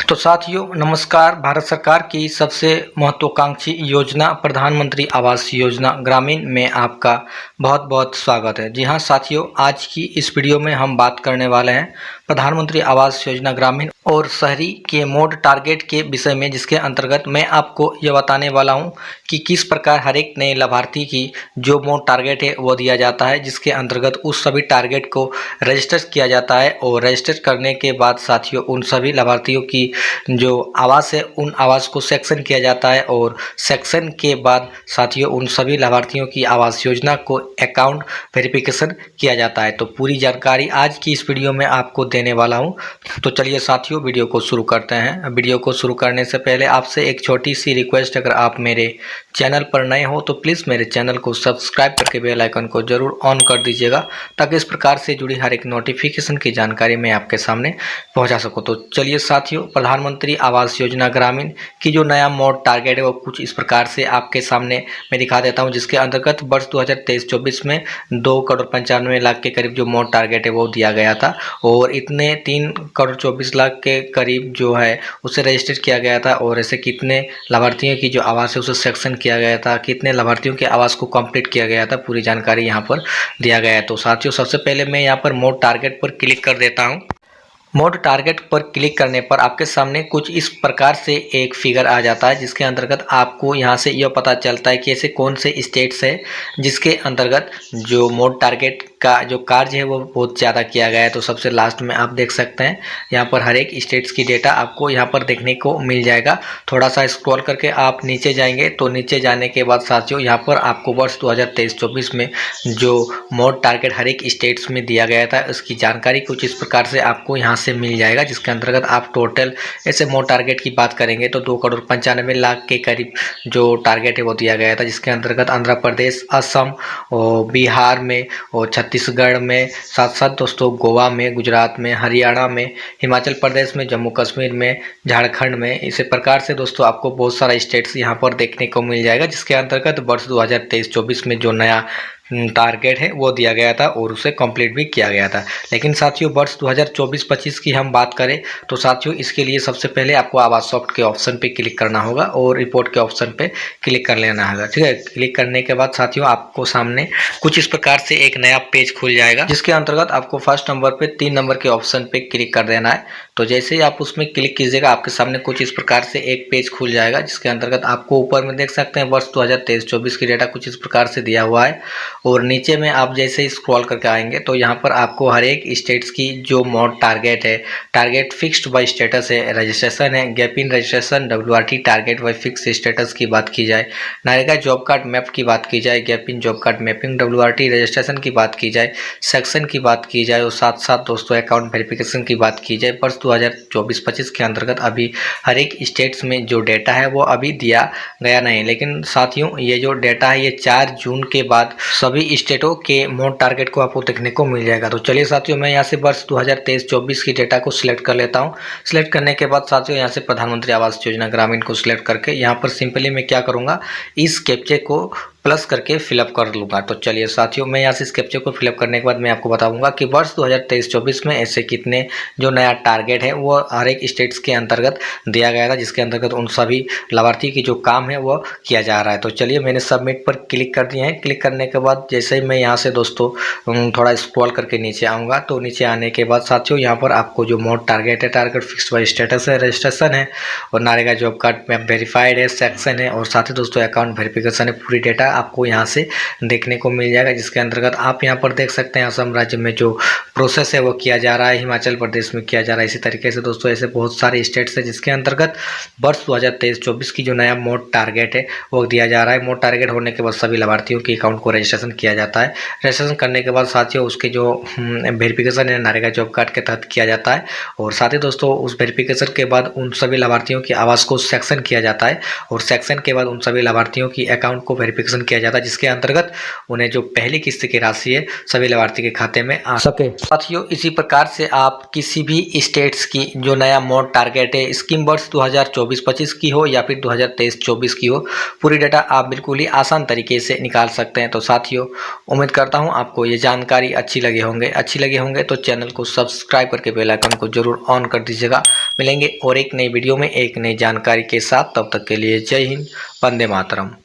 तो साथियों नमस्कार। भारत सरकार की सबसे महत्वाकांक्षी योजना प्रधानमंत्री आवास योजना ग्रामीण में आपका बहुत बहुत स्वागत है। जी हाँ साथियों, आज की इस वीडियो में हम बात करने वाले हैं प्रधानमंत्री आवास योजना ग्रामीण और शहरी के मोड टारगेट के विषय में, जिसके अंतर्गत मैं आपको यह बताने वाला हूं कि किस प्रकार हर एक नए लाभार्थी की जो मोड टारगेट है वो दिया जाता है, जिसके अंतर्गत उस सभी टारगेट को रजिस्टर किया जाता है और रजिस्टर करने के बाद साथियों उन सभी लाभार्थियों की जो आवास है उन आवास को सेक्शन किया जाता है और सेक्शन के बाद साथियों उन सभी लाभार्थियों की आवास योजना को अकाउंट वेरिफिकेशन किया जाता है। तो पूरी जानकारी आज की इस वीडियो में आपको देने वाला हूं। तो चलिए साथियों वीडियो को शुरू करते हैं। वीडियो को शुरू करने से पहले आपसे एक छोटी सी रिक्वेस्ट, अगर आप मेरे चैनल पर नए हो तो प्लीज़ मेरे चैनल को सब्सक्राइब करके बेल आइकन को जरूर ऑन कर दीजिएगा, ताकि इस प्रकार से जुड़ी हर एक नोटिफिकेशन की जानकारी मैं आपके सामने पहुंचा सकूं। तो चलिए साथियों, प्रधानमंत्री आवास योजना ग्रामीण की जो नया मोड टारगेट है वो कुछ इस प्रकार से आपके सामने मैं दिखा देता हूं, जिसके अंतर्गत वर्ष 2023-24 में 2,95,00,000 के करीब जो मोड टारगेट है वो दिया गया था और इतने 3,24,00,000 के करीब जो है उसे रजिस्टर किया गया था। और ऐसे कितने लाभार्थियों की जो आवास है उसे सेक्शन किया गया था, कितने लाभार्थियों के आवास को कंप्लीट किया गया था, पूरी जानकारी यहाँ पर दिया गया है। तो साथियों सबसे पहले मैं यहाँ पर मोड टारगेट पर क्लिक कर देता हूँ। मोड टारगेट पर क्लिक करने पर आपके सामने कुछ इस प्रकार से एक फिगर आ जाता है, जिसके अंतर्गत आपको यहाँ से यह पता चलता है कि ऐसे कौन से स्टेट्स है जिसके अंतर्गत जो मोड टारगेट का जो कार्य है वो बहुत ज़्यादा किया गया है। तो सबसे लास्ट में आप देख सकते हैं यहाँ पर हर एक स्टेट्स की डेटा आपको यहाँ पर देखने को मिल जाएगा। थोड़ा सा स्क्रॉल करके आप नीचे जाएंगे तो नीचे जाने के बाद साथियों यहाँ पर आपको वर्ष 2023-24 में जो मोड टारगेट हर एक स्टेट्स में दिया गया था उसकी जानकारी कुछ इस प्रकार से आपको यहाँ से मिल जाएगा, जिसके अंतर्गत आप टोटल ऐसे मोड टारगेट की बात करेंगे तो 2,95,00,000 के करीब जो टारगेट है वो दिया गया था, जिसके अंतर्गत आंध्र प्रदेश, असम और बिहार में और छत्तीसगढ़ में, साथ साथ दोस्तों गोवा में, गुजरात में, हरियाणा में, हिमाचल प्रदेश में, जम्मू कश्मीर में, झारखंड में, इसी प्रकार से दोस्तों आपको बहुत सारा स्टेट्स यहाँ पर देखने को मिल जाएगा, जिसके अंतर्गत वर्ष 2023-24 में जो नया टारगेट है वो दिया गया था और उसे कंप्लीट भी किया गया था। लेकिन साथियों वर्ष 2024-25 की हम बात करें तो साथियों इसके लिए सबसे पहले आपको आवास सॉफ्ट के ऑप्शन पे क्लिक करना होगा और रिपोर्ट के ऑप्शन पे क्लिक कर लेना होगा। ठीक है, क्लिक करने के बाद साथियों आपको सामने कुछ इस प्रकार से एक नया पेज खुल जाएगा, जिसके अंतर्गत आपको फर्स्ट नंबर पे 3 नंबर के ऑप्शन पे क्लिक कर देना है। तो जैसे ही आप उसमें क्लिक कीजिएगा आपके सामने कुछ इस प्रकार से एक पेज खुल जाएगा, जिसके अंतर्गत आपको ऊपर में देख सकते हैं वर्ष 2023-24 की डेटा कुछ इस प्रकार से दिया हुआ है और नीचे में आप जैसे ही स्क्रॉल करके आएंगे तो यहाँ पर आपको हर एक स्टेट्स की जो मोड टारगेट है, टारगेट फिक्स्ड बाय स्टेटस है, रजिस्ट्रेशन है, gap in registration, WRT target by fix status की बात की जाए, नरेगा जॉब कार्ड मैप की बात की जाए, gap in job card mapping, WRT registration की बात की जाए, सेक्शन की बात की जाए और साथ साथ दोस्तों अकाउंट वेरिफिकेशन की बात की जाए। वर्ष 2024-25 के अंतर्गत अभी हर एक स्टेट्स में जो डेटा है वो अभी दिया गया नहीं, लेकिन साथियों ये जो डेटा है ये 4 जून के बाद सभी स्टेटों के मोड टारगेट को आपको देखने को मिल जाएगा। तो चलिए साथियों मैं यहाँ से वर्ष 2023-24 की डेटा को सिलेक्ट कर लेता हूँ। सिलेक्ट करने के बाद साथियों यहाँ से प्रधानमंत्री आवास योजना ग्रामीण को सिलेक्ट करके यहाँ पर सिंपली मैं क्या करूँगा, इस कैप्चे को प्लस करके फिलअप कर लूँगा। तो चलिए साथियों मैं यहाँ से इस कैप्चे को फिलअप करने के बाद मैं आपको बताऊंगा कि वर्ष 2023-24 में ऐसे कितने जो नया टारगेट है वो हर एक स्टेट्स के अंतर्गत दिया गया था, जिसके अंतर्गत उन सभी लाभार्थी की जो काम है वो किया जा रहा है। तो चलिए मैंने सबमिट पर क्लिक कर दिए हैं। क्लिक करने के बाद जैसे ही मैं यहाँ से दोस्तों थोड़ा स्क्रॉल करके नीचे आऊँगा तो नीचे आने के बाद साथियों यहाँ पर आपको जो मोड टारगेट है, टारगेट फिक्स बाय स्टेटस है, रजिस्ट्रेशन है और NREGA job card map verified है, सेक्शन है और साथ ही दोस्तों अकाउंट वेरिफिकेशन है, पूरी डेटा आपको यहाँ से देखने को मिल जाएगा, जिसके अंतर्गत आप यहाँ पर देख सकते हैं असम राज्य में जो प्रोसेस है वो किया जा रहा है, हिमाचल प्रदेश में किया जा रहा है। इसी तरीके से दोस्तों ऐसे बहुत सारे स्टेट्स है जिसके अंतर्गत वर्ष 2023-24 की जो नया मोड टारगेट है वो दिया जा रहा है। मोड टारगेट होने के बाद सभी लाभार्थियों के अकाउंट को रजिस्ट्रेशन किया जाता है। रजिस्ट्रेशन करने के बाद साथियों उसके जो वेरिफिकेशन है नरेगा जॉब कार्ड के तहत किया जाता है और साथ ही दोस्तों उस वेरिफिकेशन के बाद उन सभी लाभार्थियों की आवास को सेक्शन किया जाता है और सेक्शन के बाद उन सभी लाभार्थियों की अकाउंट को वेरिफिकेशन किया जाता है, जिसके अंतर्गत उन्हें जो पहली किस्त की राशि है सभी लाभार्थी के खाते में आ सके। साथियों, इसी प्रकार से आप किसी भी स्टेट्स की जो नया मोड टारगेट है, स्कीम वर्ष 2024-25 की हो या फिर 2023-24 की हो, पूरी डाटा आप बिल्कुल ही आसान तरीके से निकाल सकते हैं। तो साथियों, उम्मीद करता हूं आपको ये जानकारी अच्छी लगे होंगे तो चैनल को सब्सक्राइब करके बेल आइकन को जरूर ऑन कर दीजिएगा। मिलेंगे और एक नई वीडियो में एक नई जानकारी के साथ, तब तक के लिए जय हिंद, वंदे मातरम।